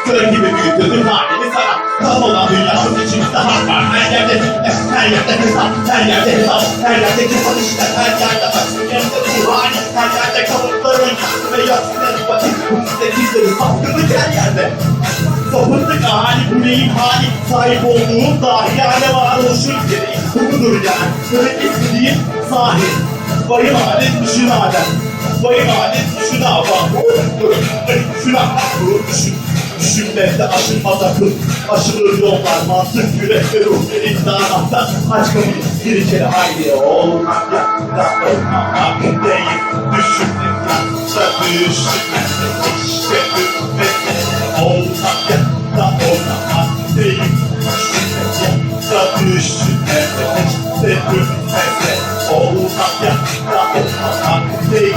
Kör gibi büyütüldüm halini sana. Tam olan dünyamız içimizde harp var. Her yerde fitne, her yerde hesap, her yerde hesap, her yerde kesat işte, her yerde açık ruhani, her yerde kavukların yaktı ve yaksınları vakit. Bu sekizleri sapkınlık her yerde. Sapıttık hali, bu neyin hali? Sahip olduğum dahiyane varoluşun gereği. Budur yani, böyle istediğim sahip. Vahim adet düşün adem. Vahim adet düşün avam. Şuna düşün. Düşünmekte aşılmaz akıl. Aşılır yollar, mantık, yürek ve ruh. Elinde anahtar, aç kapıyı. Bir içeri haydi olmak ya. Da olmamak değil. Düşünmek ya. Da düşünmek. İşte ümmet. Olmak ya. Da olmamak değil. Düşünmek ya. Da düşünmek. İşte ümmet. Olmak ya. Da olmamak değil.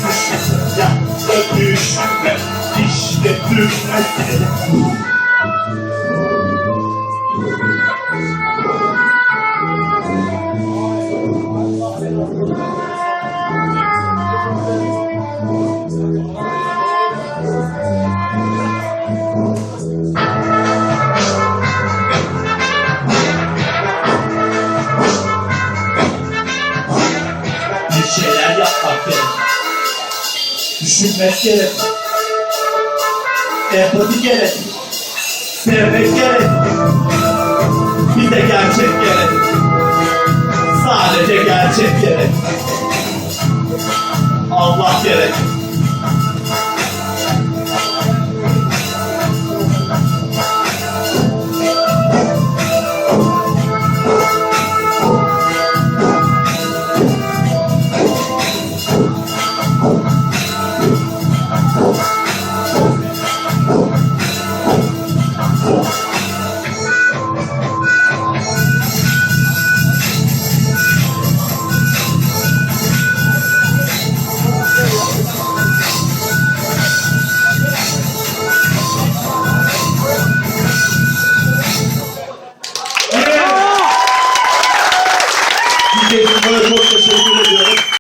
Düşünmek ya. Da düşünmek. İşte ümmet. Bir şeyler yapmak gerek. Düşünmek gerek. Empati gerek. Sevmek gerek. Bir de gerçek gerek. Sadece gerçek gerek. Allah gerek.